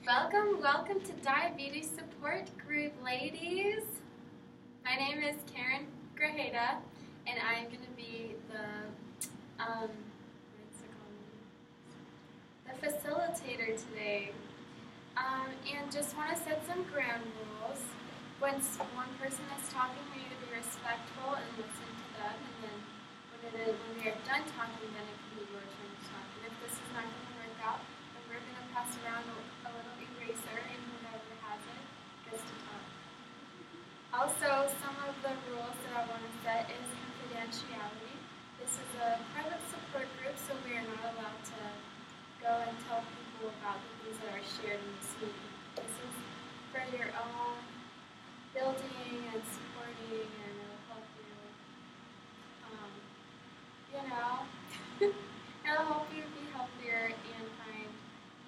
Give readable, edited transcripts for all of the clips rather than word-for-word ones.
Welcome to Diabetes Support Group, ladies. My name is Karen Grajeda, and I'm going to be the facilitator today. And just want to set some ground rules. Once one person is talking, we need to be respectful and listen to them. And then when we are done talking, then it can be your turn to talk. And if this is not going to work out, then we're going to pass around a little eraser, and whoever has it gets to talk. Also, some of the rules that I want to set is confidentiality. This is a private support group, so we are not allowed to go and tell people about the things that are shared in this meeting. This is for your own building and supporting, and it'll help you, it'll help you be healthier and find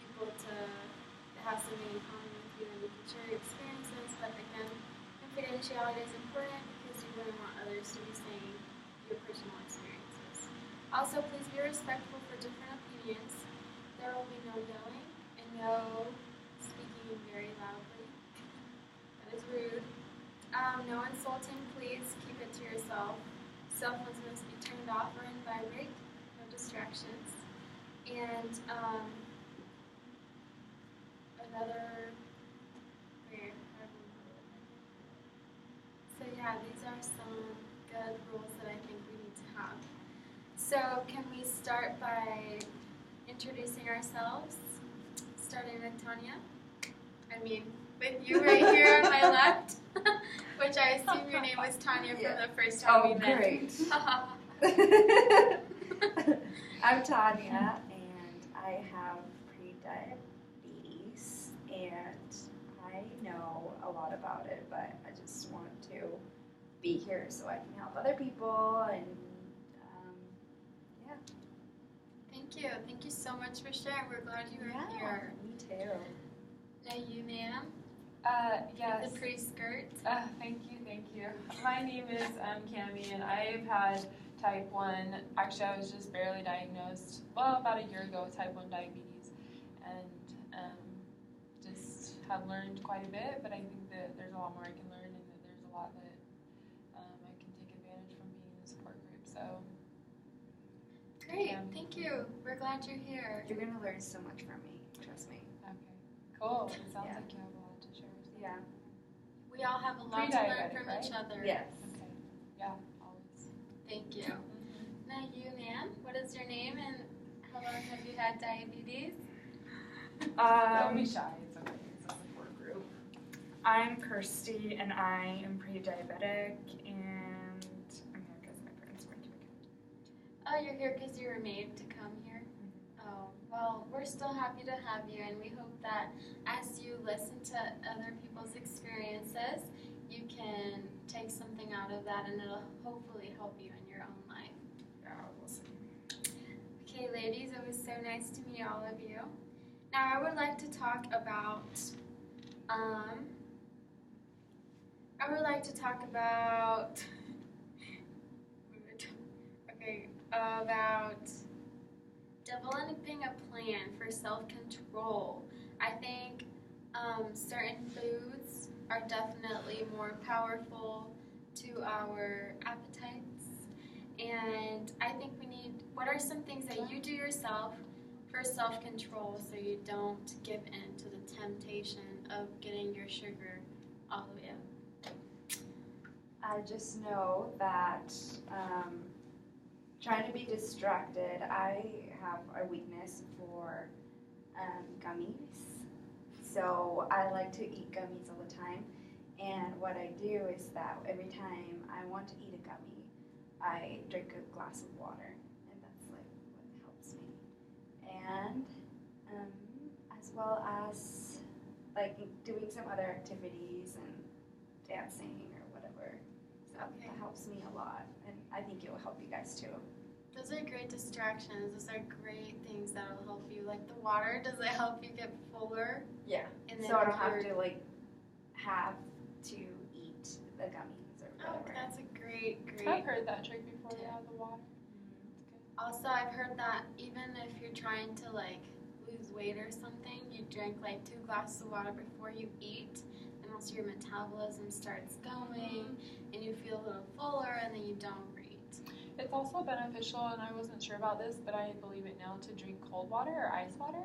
people to have something in common with you, and you can share your experiences. But again, confidentiality is important because you wouldn't want others to be saying your personal experiences. Also, please be respectful for different opinions. There will be no yelling and no speaking very loudly. That is rude. No insulting, please keep it to yourself. Cell phones must be turned off or in vibrate. No distractions. And so yeah, these are some good rules that I think we need to have. So can we start by introducing ourselves, starting with Tanya? With you right here on my left, which I assume your name was Tanya from the first time we met. Great. I'm Tanya, and I have pre-diabetes, and I know a lot about it, but I just want to be here so I can help other people, and yeah. Thank you. Thank you so much for sharing. We're glad you were here. Me too. Now you, ma'am. Yes. The pretty skirt. Thank you. My name is Cami, and I've had type 1. Actually, I was just barely diagnosed, about a year ago with type 1 diabetes, and just have learned quite a bit, but I think that there's a lot more I can learn, and that there's a lot that I can take advantage from being in the support group, so. Great, thank you. We're glad you're here. You're going to learn so much from me, trust me. Okay, cool. It sounds like you have a lot to share. So. Yeah. We all have a lot to learn from each other. Yes. Okay. Yeah, always. Thank you. Now you, ma'am, what is your name and how long have you had diabetes? Don't be shy. It's okay. It's a support group. I'm Kirsty, and I am pre-diabetic, and I'm here because my parents went to McKinney. Oh, you're here because you were made to come here? Oh, well, we're still happy to have you, and we hope that as you listen to other people's experiences, you can take something out of that, and it'll hopefully help you in your own life. Yeah, we'll see. Okay, ladies, it was so nice to meet all of you. Now, I would like to talk about, about developing a plan for self-control. I think certain foods are definitely more powerful to our appetites, and I think what are some things that you do yourself for self-control so you don't give in to the temptation of getting your sugar all the way up? I just know that trying to be distracted, I have a weakness for gummies. So I like to eat gummies all the time. And what I do is that every time I want to eat a gummy, I drink a glass of water. And that's like what helps me. And as well as like doing some other activities and dancing or whatever. So that helps me a lot, and I think it will help you guys too. Those are great distractions. Those are great things that will help you. Like the water, does it help you get fuller? Yeah. And So I don't have to like have to eat the gummies or Oh, whatever. that's a great I've heard that trick before. Yeah, the water. Also, I've heard that even if you're trying to like lose weight or something, you drink like 2 glasses of water before you eat, and also your metabolism starts going, and you feel a little fuller, and then you don't eat. It's also beneficial, and I wasn't sure about this, but I believe it now, to drink cold water or ice water.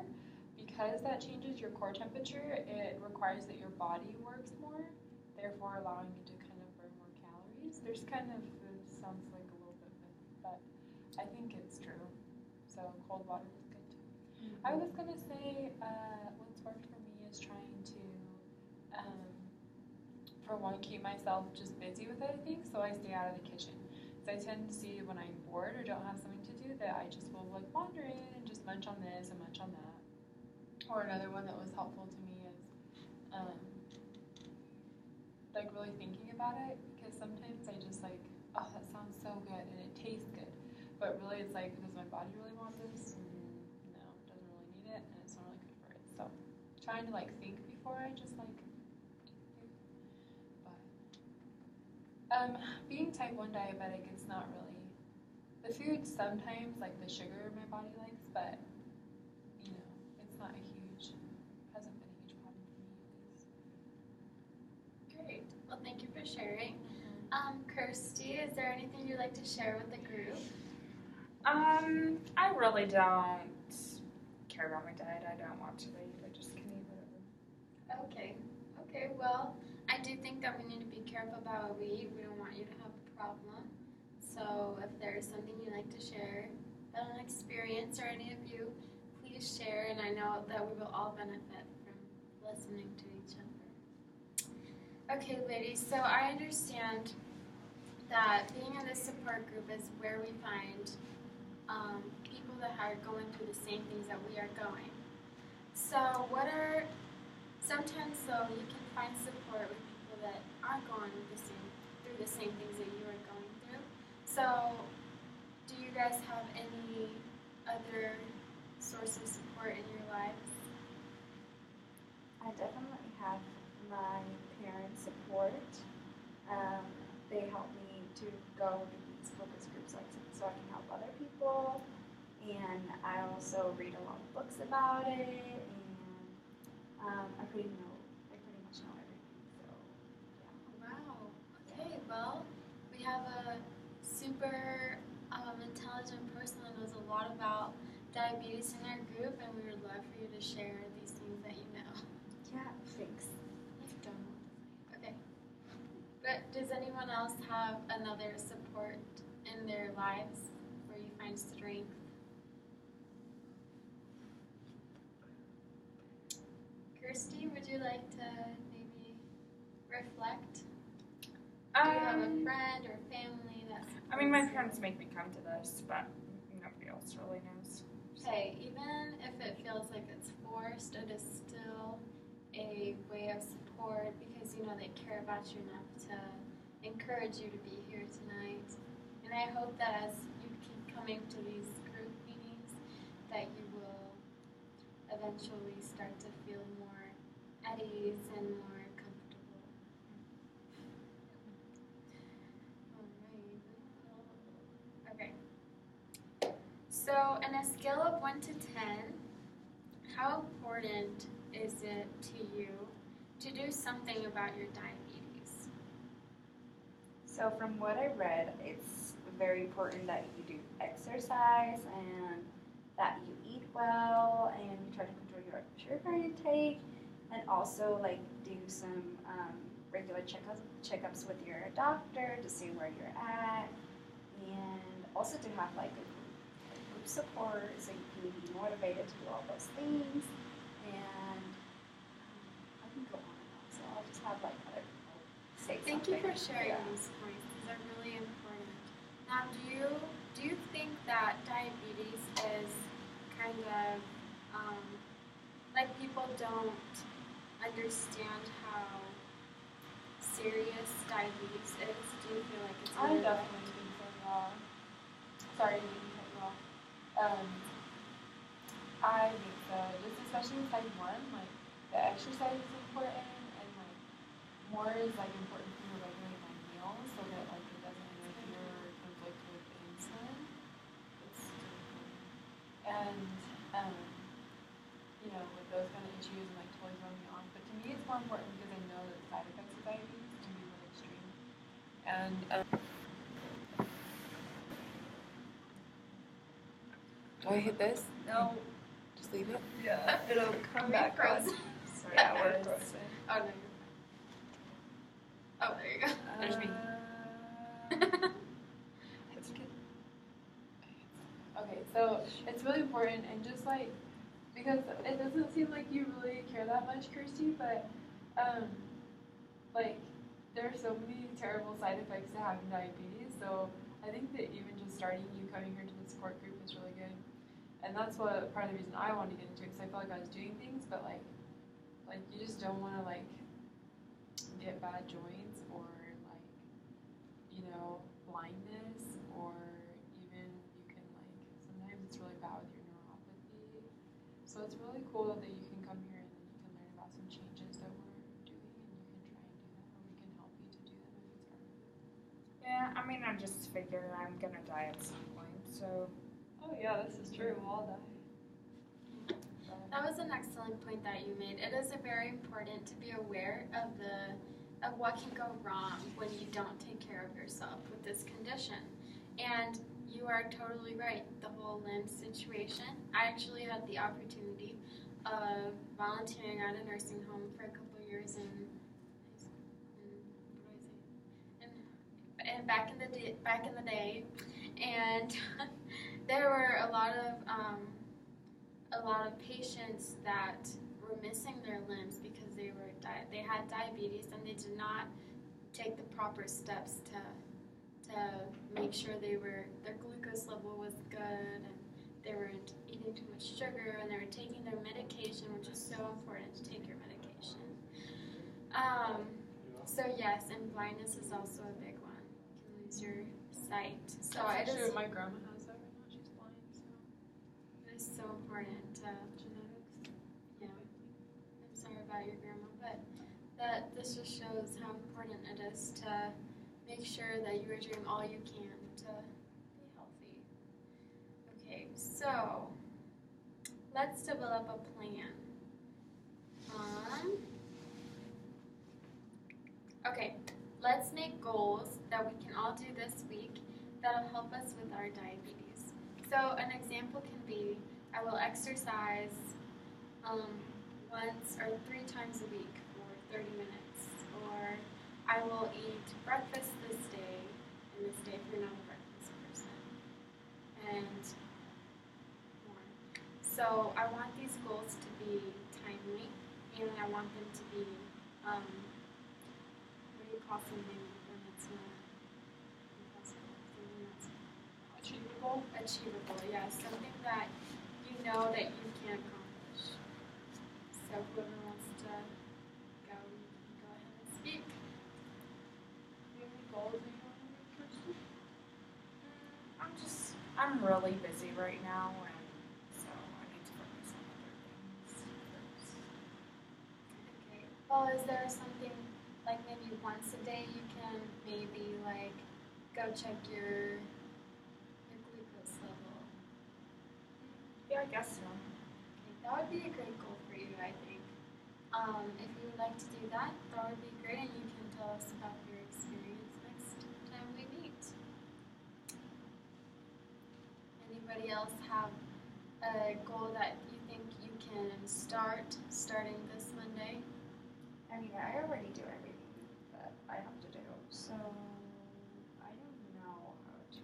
Because that changes your core temperature, it requires that your body works more, therefore allowing you to kind of burn more calories. There's kind of, it sounds like a little bit myth, but I think it's true. So cold water is good too. I was going to say what's worked for me is trying to, for one, keep myself just busy with other things, so I stay out of the kitchen. So I tend to see when I'm bored or don't have something to do that I just will like wander in and just munch on this and munch on that. Or another one that was helpful to me is like really thinking about it, because sometimes I just like, oh, that sounds so good and it tastes good, but really it's like, does my body really want this? No, it doesn't really need it, and it's not really good for it. So trying to like think before I just like do. But being type 1 diabetic, it's not really the food. Sometimes like the sugar my body likes, but you know, it's not a huge, hasn't been a huge problem for me at least. Great. Well, thank you for sharing. Kirsty, is there anything you'd like to share with the group? I really don't care about my diet. I don't want to eat. I just can eat whatever. Okay. Okay, well, I do think that we need to be careful about what we eat. We don't want you to have a problem. So if there's something you'd like to share, an experience, or any of you, please share. And I know that we will all benefit from listening to each other. Okay, ladies, so I understand that being in this support group is where we find people that are going through the same things that we are going. So sometimes though you can find support with people that aren't going through the same things that you are going through. So do you guys have any other source of support in your lives? I definitely have my parents' support. They help me to go to these focus groups so I can help other people. And I also read a lot of books about it, and I pretty much know everything. So yeah. Wow. Okay, well, we have a super intelligent person that knows a lot about diabetes in our group, and we would love for you to share these things that you know. Yeah, thanks. Okay. But does anyone else have another support in their lives where you find strength? Kirsty, would you like to maybe reflect? Do you have a friend or family that's... I mean, my parents make me come to this, but nobody else really knows. Hey, even if it feels like it's forced, it is still a way of support, because you know they care about you enough to encourage you to be here tonight. And I hope that as you keep coming to these group meetings, that you will eventually start to feel more at ease and more comfortable. All right. Okay. So, on a scale of 1 to 10, how important is it to you to do something about your diabetes? So from what I read, it's very important that you do exercise and that you eat well and you try to control your sugar intake, and also like do some regular checkups with your doctor to see where you're at, and also to have like a group support so you can be motivated to do all those things. And I can go on and on, so I'll just have like other people say something. Thank you for sharing Yeah. these points. These are really important. Now, do you think that diabetes is kind of like people don't understand how serious diabetes is? Do you feel like it's I really definitely think so, yeah. Sorry, I didn't cut you off. I think so. Just especially with type 1, like the exercise is important, and like more is like important for you to regulate my meals so that like it doesn't interfere or conflict with the insulin. It's super important. And like those kind of issues and like totally throwing me off. But to me, it's more important because I know that the side effects of diabetes can be really extreme. And do I hit this? No. Just leave it. Yeah. It'll come back on. Sorry, Yeah, we're guys. frozen. Oh no. Oh, there you go. There's me. Okay, so it's really important and just like because it doesn't seem like you really care that much, Kirsty, but like there are so many terrible side effects to having diabetes. So I think that even just starting you coming here to the support group is really good, and that's what part of the reason I wanted to get into it because I felt like I was doing things, but like you just don't want to like get bad joints or like blindness or even you can like sometimes it's really bad with your neuropathy. So it's really cool that you can come here and then you can learn about some changes that we're doing and you can try and do them or we can help you to do them if it's hard. Yeah, I mean, I just figure I'm gonna die at some point, so. Oh yeah, this is true. We'll all die. That was an excellent point that you made. It is very important to be aware of what can go wrong when you don't take care of yourself with this condition. And you are totally right. The whole limb situation. I actually had the opportunity of volunteering at a nursing home for a couple of years and back in the day, and there were a lot of patients that were missing their limbs because they had diabetes and they did not take the proper steps to make sure their glucose level was good and they weren't eating too much sugar and they were taking their medication, which is so important to take your medication. So yes, and blindness is also a big one. You can lose your sight. So That's actually what my grandma has that right now. She's blind, so it is so important to genetics. Yeah, I'm sorry about your grandma, but this just shows how important it is to make sure that you are doing all you can to be healthy. Okay, so let's develop a plan. Okay, let's make goals that we can all do this week that'll help us with our diabetes. So an example can be I will exercise once or 3 times a week for 30 minutes, or I will eat breakfast this day and this day if you're not a breakfast person, and more. So I want these goals to be timely, and I want them to be, what do you call something when it's not impossible? Something that's Achievable. achievable, yeah, something that you know that you can accomplish. So whoever wants to go, you can go ahead and speak. Do you have any goals that you want to make, Kirsty? I'm really busy right now, and so I need to focus on other things first. Okay. Well, is there something like maybe once a day you can maybe like go check your glucose level? Yeah, I guess so. Okay, that would be a great goal for you, I think. If you would like to do that, that would be great, and you can tell us about your experience next time we meet. Anybody else have a goal that you think you can starting this Monday? I mean, I already do everything that I have to do, so I don't know how to do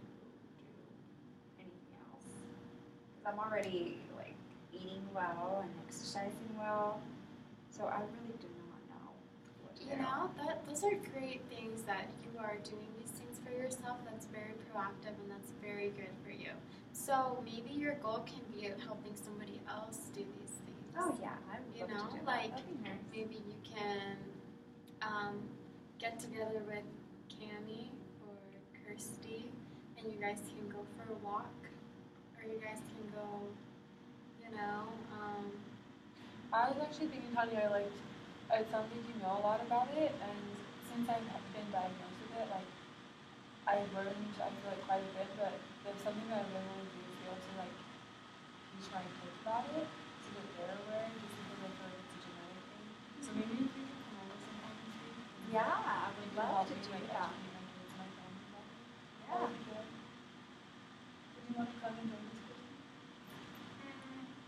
anything else. Because I'm already like eating well and exercising well, so I really do not know what to do. Those are great things that you are doing these things for yourself. That's very proactive and that's very good for you. So maybe your goal can be helping somebody else do these things. Oh yeah, I would love to do that. Like That'd be nice. maybe you can get together with Cami or Kirsty and you guys can go for a walk or you guys can go, I was actually thinking, Tanya, it sounds like you know a lot about it, and since I've been diagnosed with it, I've learned, I feel like, quite a bit, but there's something that I really want to do is be able to, teach my kids about it, so that they're aware, just because It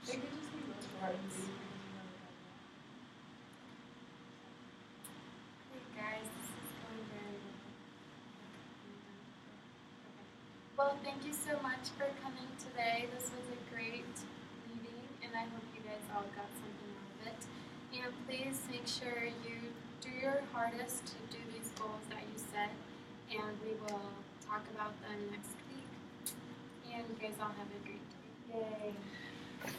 could just be really hard to do. Hey guys, this is going very well. Well, thank you so much for coming today. This was a great meeting, and I hope you guys all got something out of it. And please make sure you do your hardest to do these goals that you set, and we will talk about them next week. And you guys all have a great day. Yay.